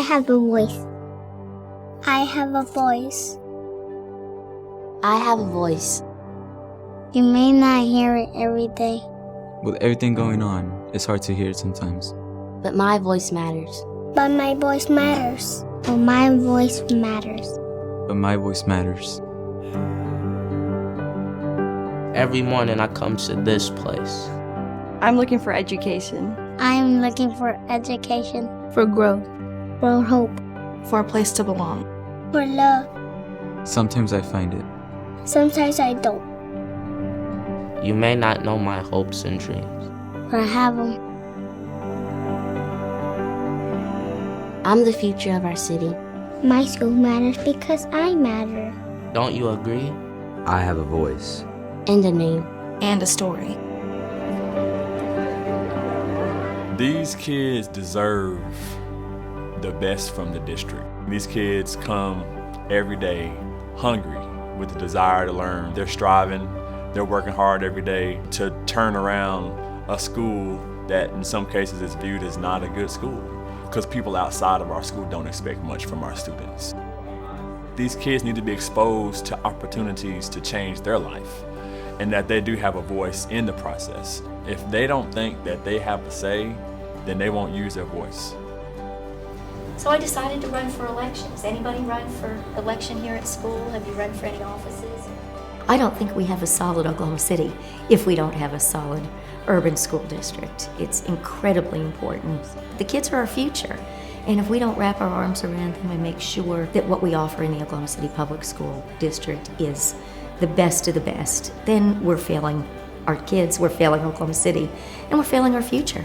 have a voice. I have a voice. I have a voice. You may not hear it every day. With everything going on, it's hard to hear it sometimes. But my voice matters. But my voice matters. But my voice matters. But my voice matters. Every morning I come to this place. I'm looking for education. I'm looking for education. For growth. For hope. For a place to belong. For love. Sometimes I find it. Sometimes I don't. You may not know my hopes and dreams. But I have them. I'm the future of our city. My school matters because I matter. Don't you agree? I have a voice. And a name. And a story. These kids deserve the best from the district. These kids come every day hungry with the desire to learn. They're striving, they're working hard every day to turn around a school that in some cases is viewed as not a good school, because people outside of our school don't expect much from our students. These kids need to be exposed to opportunities to change their life, and that they do have a voice in the process. If they don't think that they have a say, then they won't use their voice. So I decided to run for election. Has anybody run for election here at school? Have you run for any offices? I don't think we have a solid Oklahoma City if we don't have a solid urban school district. It's incredibly important. The kids are our future, and if we don't wrap our arms around them and make sure that what we offer in the Oklahoma City Public School District is the best of the best, then we're failing our kids, we're failing Oklahoma City, and we're failing our future.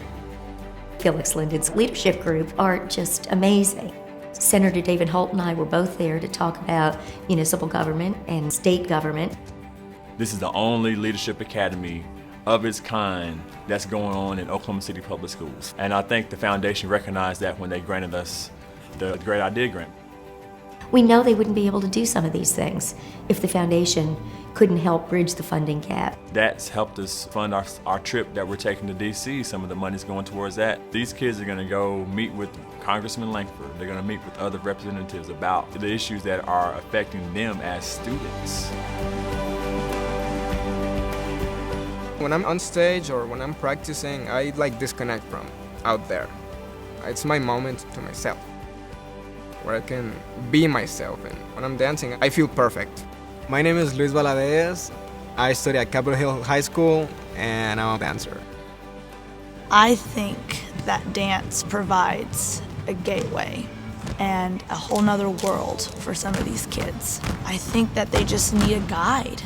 Felix Linden's leadership group are just amazing. Senator David Holt and I were both there to talk about municipal government and state government. This is the only leadership academy of its kind that's going on in Oklahoma City Public Schools. And I think the foundation recognized that when they granted us the Great Idea Grant. We know they wouldn't be able to do some of these things if the foundation couldn't help bridge the funding gap. That's helped us fund our trip that we're taking to DC. Some of the money's going towards that. These kids are gonna go meet with Congressman Langford. They're gonna meet with other representatives about the issues that are affecting them as students. When I'm on stage or when I'm practicing, I disconnect from out there. It's my moment to myself, where I can be myself, and when I'm dancing, I feel perfect. My name is Luis Valadez. I study at Capitol Hill High School, and I'm a dancer. I think that dance provides a gateway and a whole nother world for some of these kids. I think that they just need a guide.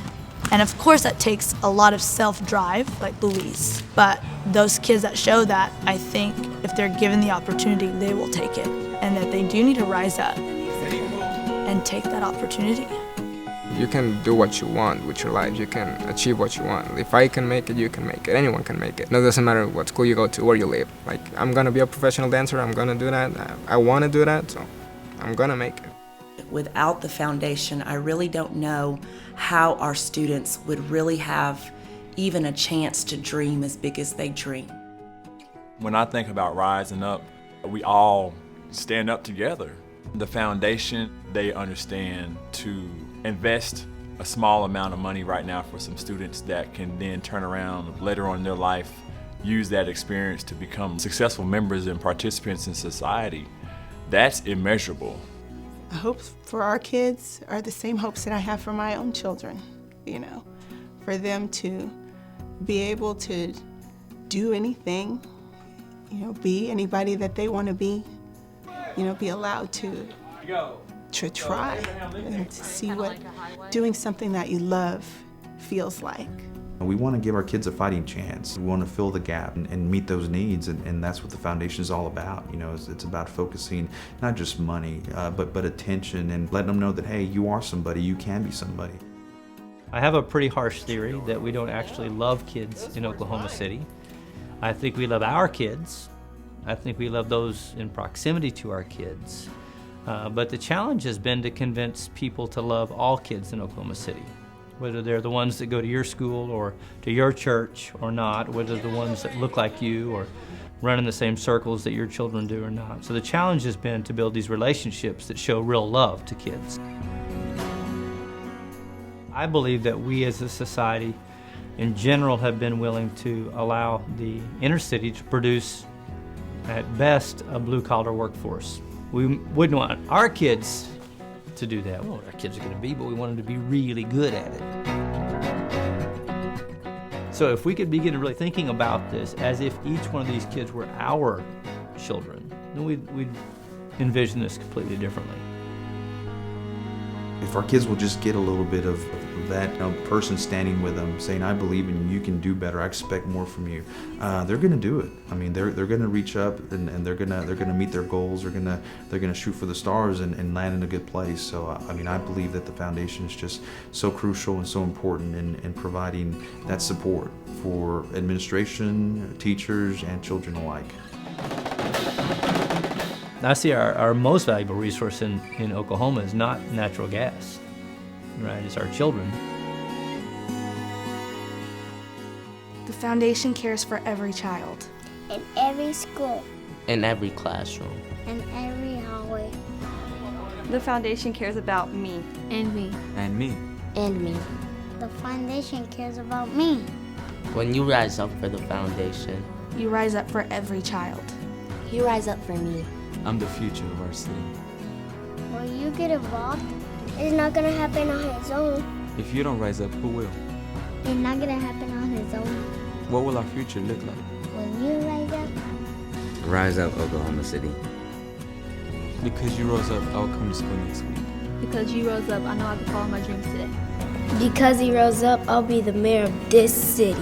And of course that takes a lot of self-drive, like Luis. But those kids that show that, I think if they're given the opportunity, they will take it. And that they do need to rise up and take that opportunity. You can do what you want with your life. You can achieve what you want. If I can make it, you can make it. Anyone can make it. No, it doesn't matter what school you go to, where you live. Like, I'm gonna be a professional dancer. I'm gonna do that. I wanna do that, so I'm gonna make it. Without the foundation, I really don't know how our students would really have even a chance to dream as big as they dream. When I think about rising up, we all stand up together. The foundation, they understand to invest a small amount of money right now for some students that can then turn around later on in their life, use that experience to become successful members and participants in society. That's immeasurable. The hopes for our kids are the same hopes that I have for my own children, for them to be able to do anything, be anybody that they want to be, be allowed to try and to see what doing something that you love feels like. We want to give our kids a fighting chance. We want to fill the gap and meet those needs, and that's what the foundation is all about. It's about focusing not just money, but attention, and letting them know that, hey, you are somebody, you can be somebody. I have a pretty harsh theory that we don't actually love kids in Oklahoma City. I think we love our kids. I think we love those in proximity to our kids. But the challenge has been to convince people to love all kids in Oklahoma City. whether they're the ones that go to your school or to your church or not, whether they're the ones that look like you or run in the same circles that your children do or not. So the challenge has been to build these relationships that show real love to kids. I believe that we as a society in general have been willing to allow the inner city to produce, at best, a blue-collar workforce. We wouldn't want our kids to do that. Well, our kids are going to be, but we want them to be really good at it. So if we could begin really thinking about this as if each one of these kids were our children, then we'd envision this completely differently. If our kids will just get a little bit of that person standing with them, saying, I believe in you, you can do better, I expect more from you, they're going to do it. I mean, they're going to reach up and they're going to meet their goals. They're going to shoot for the stars and land in a good place. So, I mean, I believe that the foundation is just so crucial and so important in providing that support for administration, teachers, and children alike. I see our most valuable resource in Oklahoma is not natural gas, right? It's our children. The foundation cares for every child. In every school. In every classroom. In every hallway. The foundation cares about me. And me. And me. And me. The foundation cares about me. When you rise up for the foundation, you rise up for every child. You rise up for me. I'm the future of our city. When you get involved, it's not going to happen on its own. If you don't rise up, who will? It's not going to happen on its own. What will our future look like? When you rise up. Rise up, Oklahoma City. Because you rose up, I'll come to school next week. Because you rose up, I know I can follow my dreams today. Because he rose up, I'll be the mayor of this city.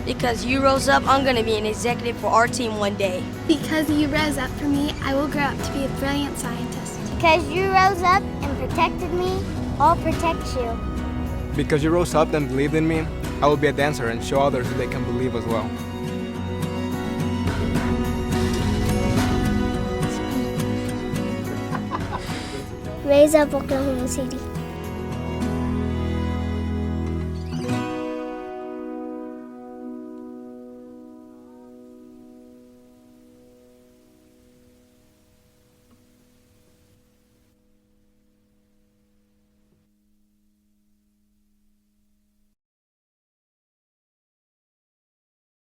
Because you rose up, I'm going to be an executive for our team one day. Because you rose up for me, I will grow up to be a brilliant scientist. Because you rose up and protected me, I'll protect you. Because you rose up and believed in me, I will be a dancer and show others that they can believe as well. Raise up, Oklahoma City.